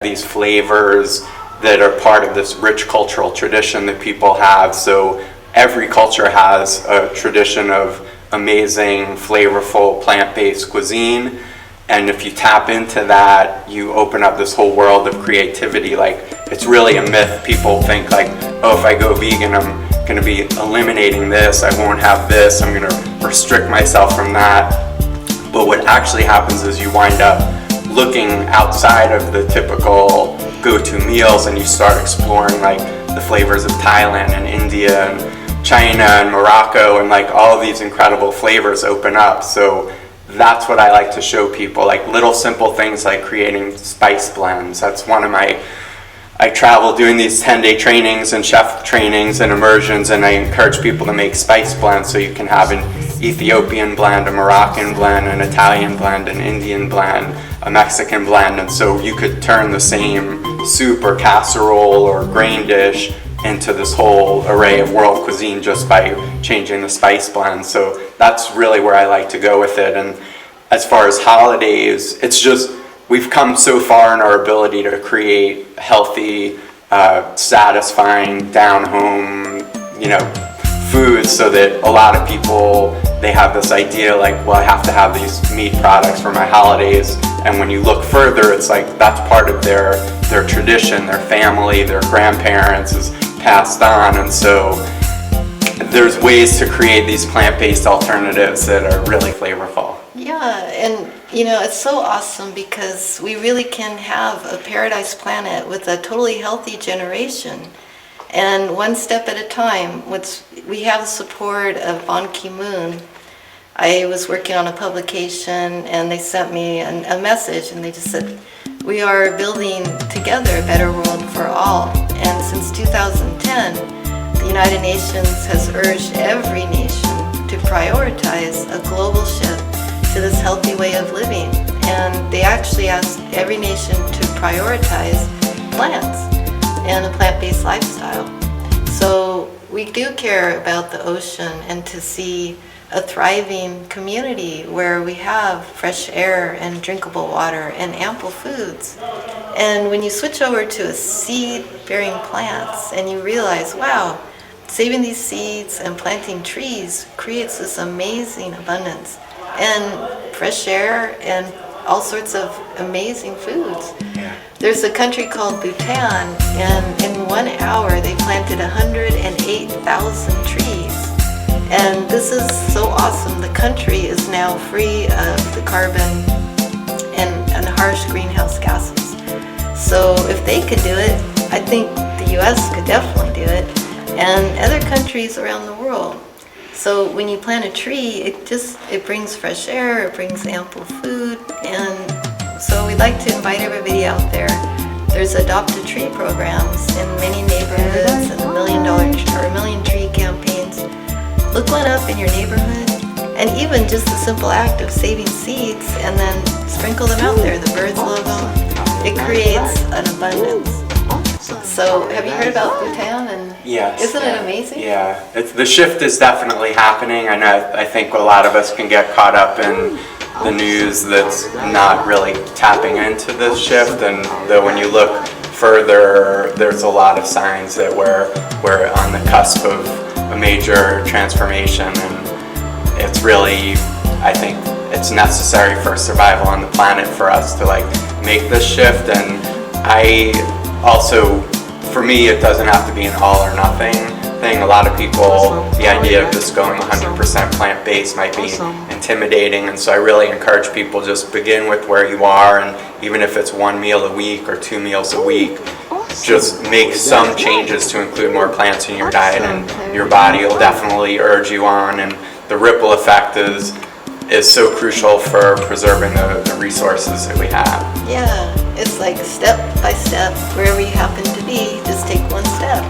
these flavors that are part of this rich cultural tradition that people have. So every culture has a tradition of amazing, flavorful, plant-based cuisine. And if you tap into that, you open up this whole world of creativity. Like, it's really a myth. People think like, oh, if I go vegan, I'm gonna be eliminating this, I won't have this, I'm gonna restrict myself from that. But what actually happens is you wind up looking outside of the typical go-to meals, and you start exploring like the flavors of Thailand and India and China and Morocco, and like all of these incredible flavors open up. So that's what I like to show people, like little simple things like creating spice blends. That's one of my, I travel doing these 10-day trainings and chef trainings and immersions, and I encourage people to make spice blends. So you can have an Ethiopian blend, a Moroccan blend, an Italian blend, an Indian blend, a Mexican blend. And so you could turn the same soup or casserole or grain dish into this whole array of world cuisine just by changing the spice blend. So that's really where I like to go with it. And as far as holidays, it's just, we've come so far in our ability to create healthy, satisfying, down-home, foods, so that a lot of people, they have this idea like, well, I have to have these meat products for my holidays. And when you look further, it's like that's part of their tradition, their family, their grandparents is passed on. And so there's ways to create these plant-based alternatives that are really flavorful. Yeah, and it's so awesome because we really can have a paradise planet with a totally healthy generation. And one step at a time. We have the support of Ban Ki-moon. I was working on a publication and they sent me a message, and they just said, we are building together a better world for all. And since 2010, the United Nations has urged every nation to prioritize a global shift to this healthy way of living. And they actually asked every nation to prioritize plants and a plant-based lifestyle. So we do care about the ocean, and to see a thriving community where we have fresh air and drinkable water and ample foods. And when you switch over to a seed-bearing plants and you realize, wow, saving these seeds and planting trees creates this amazing abundance and fresh air and all sorts of amazing foods. There's a country called Bhutan, and in 1 hour they planted 108,000 trees. And this is so awesome. The country is now free of the carbon and harsh greenhouse gases. So if they could do it, I think the US could definitely do it, and other countries around the world. So when you plant a tree, it brings fresh air, it brings ample food, and so we'd like to invite everybody out there. There's Adopt a Tree programs in many neighborhoods, and $1 million tree campaigns. Look one up in your neighborhood, and even just the simple act of saving seeds and then sprinkle them out there. The birds love them. It creates an abundance. So have you heard about Bhutan? And yes. Isn't it amazing? Yeah, the shift is definitely happening. I think a lot of us can get caught up in the news that's not really tapping into this shift, and though when you look further, there's a lot of signs that we're on the cusp of a major transformation, and it's really, I think it's necessary for survival on the planet for us to make this shift. And I also, for me, it doesn't have to be an all or nothing thing. A lot of people, the idea of just going 100% plant-based might be intimidating, and so I really encourage people, just begin with where you are, and even if it's 1 meal a week or 2 meals a week, just make some changes to include more plants in your diet, and your body will definitely urge you on. And the ripple effect is so crucial for preserving the resources that we have. Yeah, it's like step by step, wherever you happen to be, just take one step.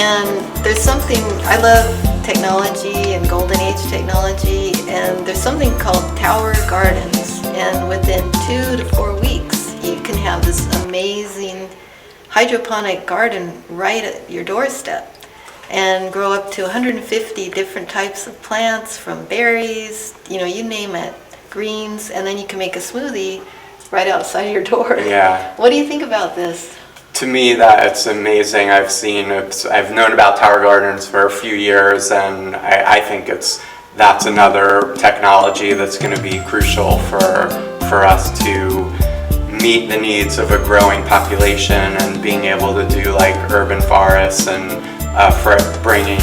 And there's something, I love technology and golden age technology, and there's something called tower gardens, and within 2 to 4 weeks you can have this amazing hydroponic garden right at your doorstep and grow up to 150 different types of plants, from berries, you name it, greens, and then you can make a smoothie right outside your door. Yeah. What do you think about this? To me, that it's amazing. I've known about tower gardens for a few years, and I think that's another technology that's going to be crucial for us to meet the needs of a growing population, and being able to do like urban forests, and for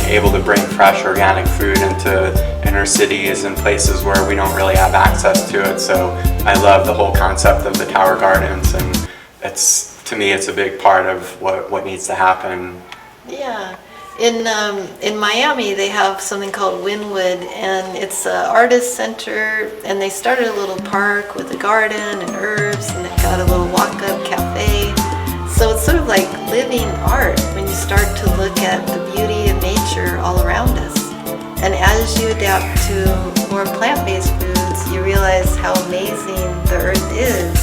able to bring fresh organic food into inner cities and places where we don't really have access to it. So I love the whole concept of the tower gardens, and to me it's a big part of what needs to happen. Yeah. In Miami, they have something called Wynwood, and it's an artist center, and they started a little park with a garden and herbs, and they've got a little walk-up cafe. So it's sort of like living art when you start to look at the beauty of nature all around us. And as you adapt to more plant-based foods, you realize how amazing the earth is.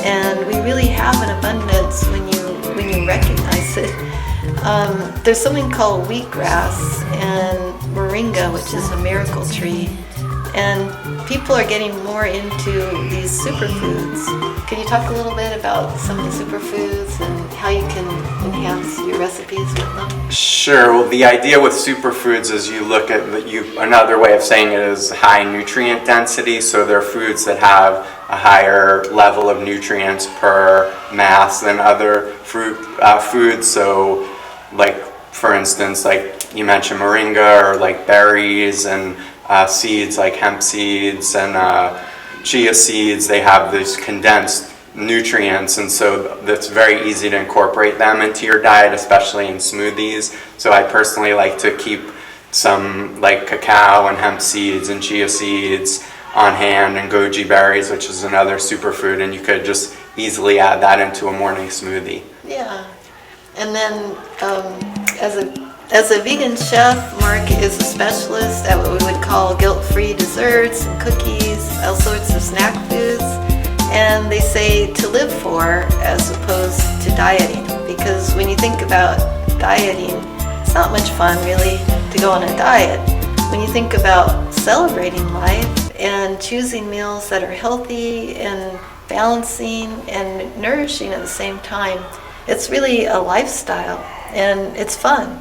And we really have an abundance when you recognize it. There's something called wheatgrass and moringa, which is a miracle tree, and people are getting more into these superfoods. Can you talk a little bit about some of the superfoods and how you can enhance your recipes with them? Sure. Well, the idea with superfoods is you look at another way of saying it is high nutrient density. So they're foods that have a higher level of nutrients per mass than other foods. So, like for instance, like you mentioned moringa, or like berries and seeds like hemp seeds and chia seeds. They have these condensed nutrients, and so it's very easy to incorporate them into your diet, especially in smoothies. So I personally like to keep some like cacao and hemp seeds and chia seeds on hand, and goji berries, which is another superfood, and you could just easily add that into a morning smoothie. Yeah. And then as a vegan chef, Mark is a specialist at what we would call guilt-free desserts and cookies, all sorts of snack foods. And they say to live for as opposed to dieting, because when you think about dieting, it's not much fun really to go on a diet. When you think about celebrating life and choosing meals that are healthy and balancing and nourishing at the same time, it's really a lifestyle and it's fun.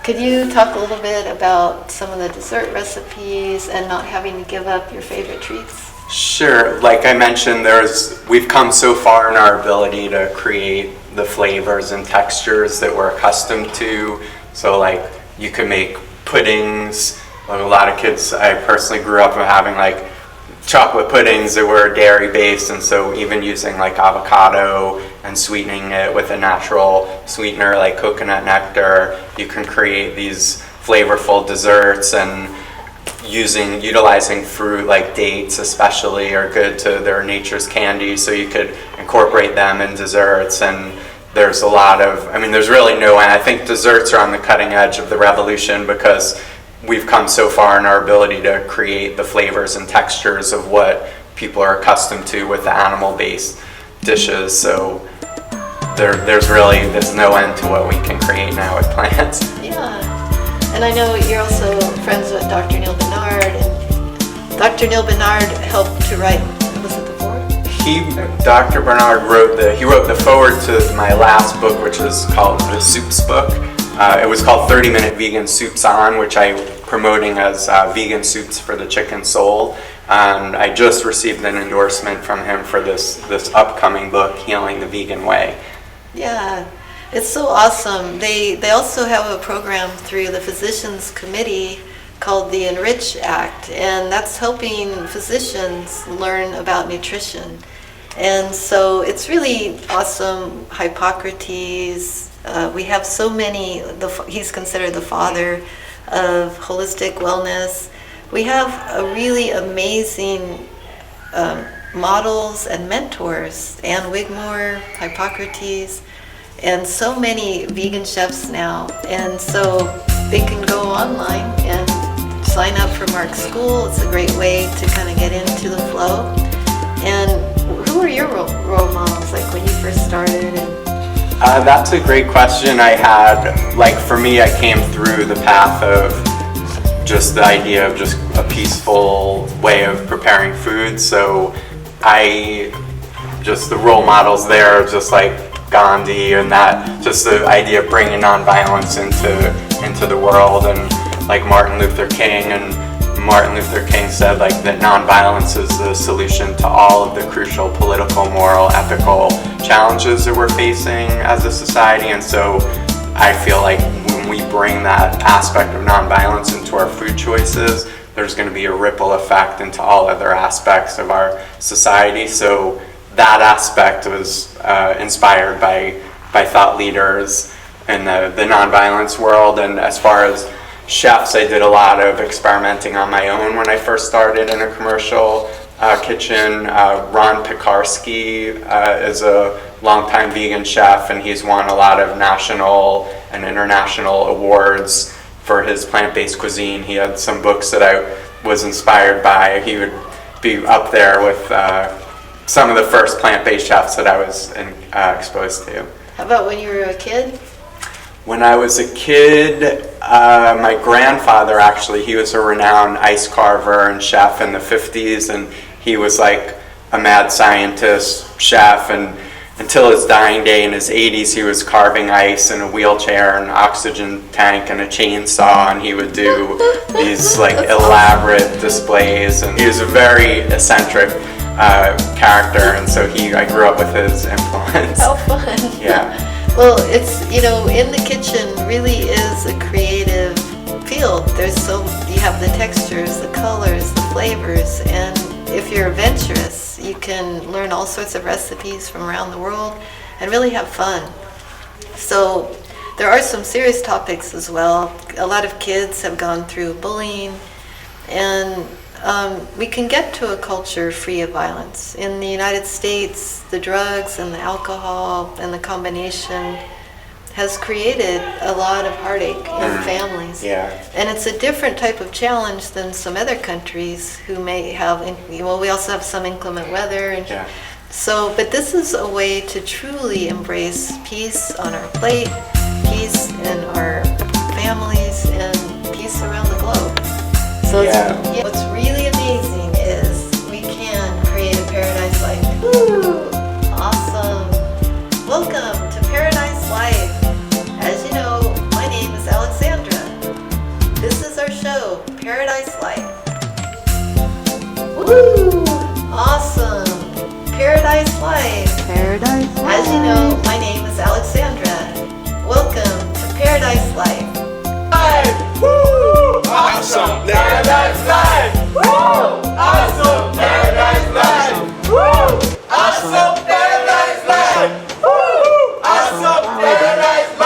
Could you talk a little bit about some of the dessert recipes and not having to give up your favorite treats? Sure. Like I mentioned, we've come so far in our ability to create the flavors and textures that we're accustomed to. So like you can make puddings. Like a lot of kids, I personally grew up having like chocolate puddings that were dairy based, and so even using like avocado and sweetening it with a natural sweetener like coconut nectar, you can create these flavorful desserts. And utilizing fruit like dates especially are good to their nature's candy, so you could incorporate them in desserts. And there's there's really no end. I think desserts are on the cutting edge of the revolution, because we've come so far in our ability to create the flavors and textures of what people are accustomed to with the animal-based dishes. So there's no end to what we can create now with plants. Yeah. And I know you're also friends with Dr. Neil Bernard, and Dr. Neil Bernard helped to write, was it the foreword? Dr. Bernard wrote the foreword to my last book, which was called The Soups Book. It was called 30-Minute Vegan Soups On, which I'm promoting as vegan soups for the chicken soul. And I just received an endorsement from him for this upcoming book, Healing the Vegan Way. Yeah. It's so awesome. They also have a program through the Physicians Committee called the Enrich Act, and that's helping physicians learn about nutrition. And so it's really awesome. Hippocrates, we have so many, he's considered the father of holistic wellness. We have a really amazing models and mentors, Ann Wigmore, Hippocrates, and so many vegan chefs now. And so they can go online and sign up for Mark's school. It's a great way to kind of get into the flow. And who are your role models, like when you first started? That's a great question. I had, like for me, I came through the path of just the idea of just a peaceful way of preparing food. So I just the role models there, just like Gandhi, and that just the idea of bringing nonviolence into the world, and like Martin Luther King. And Martin Luther King said like that nonviolence is the solution to all of the crucial political, moral, ethical challenges that we're facing as a society. And so I feel like when we bring that aspect of nonviolence into our food choices, there's going to be a ripple effect into all other aspects of our society. So that aspect was inspired by thought leaders in the nonviolence world. And as far as chefs, I did a lot of experimenting on my own when I first started in a commercial kitchen. Ron Pekarsky is a longtime vegan chef, and he's won a lot of national and international awards for his plant-based cuisine. He had some books that I was inspired by. He would be up there with some of the first plant-based chefs that I was exposed to. How about when you were a kid? When I was a kid, my grandfather actually, he was a renowned ice carver and chef in the 50s, and he was like a mad scientist, chef, and until his dying day in his 80s, he was carving ice in a wheelchair, an oxygen tank, and a chainsaw, and he would do these like elaborate displays, and he was a very eccentric character, and so I grew up with his influence. How fun. Yeah. Well, it's, in the kitchen really is a creative field. You have the textures, the colors, the flavors, and if you're adventurous, you can learn all sorts of recipes from around the world and really have fun. So there are some serious topics as well. A lot of kids have gone through bullying, and we can get to a culture free of violence. In the United States, the drugs and the alcohol and the combination has created a lot of heartache in families. Yeah. And it's a different type of challenge than some other countries who may have, we also have some inclement weather. And Yeah. so, but this is a way to truly embrace peace on our plate, peace in our families, and peace around the globe. So what's really amazing is we can create a paradise life. Woo! Awesome. Welcome to Paradise Life. As you know, my name is Alexandra. This is our show, Paradise Life. Woo! Awesome. Paradise Life. Paradise Life. As you know, my name is Alexandra. Welcome to Paradise Life. Woo! Awesome Paradise Life! Woo! Awesome Paradise Life! Woo! Awesome Paradise Life! Woo! Awesome Paradise Life!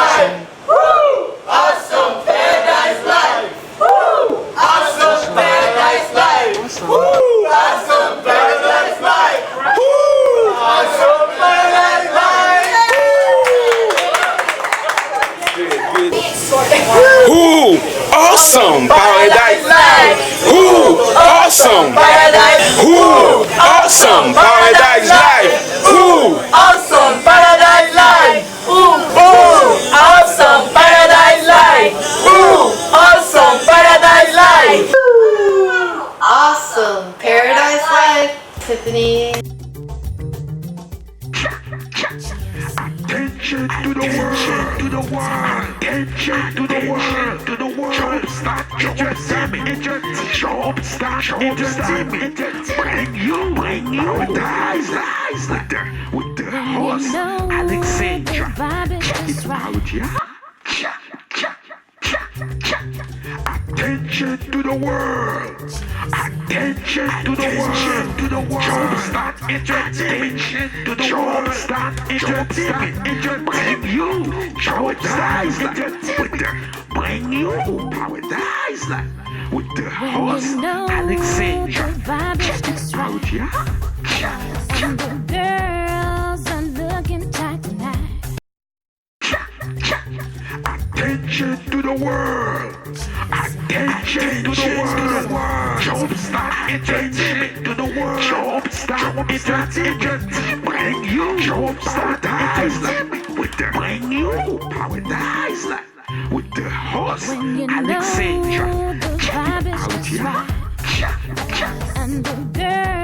Woo! Awesome Paradise Life! Woo! Awesome Paradise Life! Woo! Awesome Paradise Life! Woo! Awesome Paradise Life! Woo! Awesome Paradise Life! Woo! Awesome Paradise! Woo! Awesome Paradise Life! Woo! Awesome Paradise Life! Ooh! Awesome Paradise Life! Ooh! Awesome Paradise Life! Awesome Paradise Life. Tiffany. Attention to the world, to the world, attention to the world, to the world. Jumpstart entertainment, jumpstart entertainment. Bring you Paradize Life with the host Alexandra. Check it out, yeah. Attention to the world. Attention to the world. To the world. Jumpstart entertainment. To the world. Jumpstart entertainment. Bring you Paradize Life with the Paradize Life with the host Alexandra. Check it out, yeah. And the girls are looking tight tonight. Attention to the world. Attention to the world. Jumpstart entertainment to the world. Jumpstart entertainment. Bring you Paradize Life with the Paradize Life with the host When you Alexandra. know the Check vibe it is out, just yeah. right. And the girls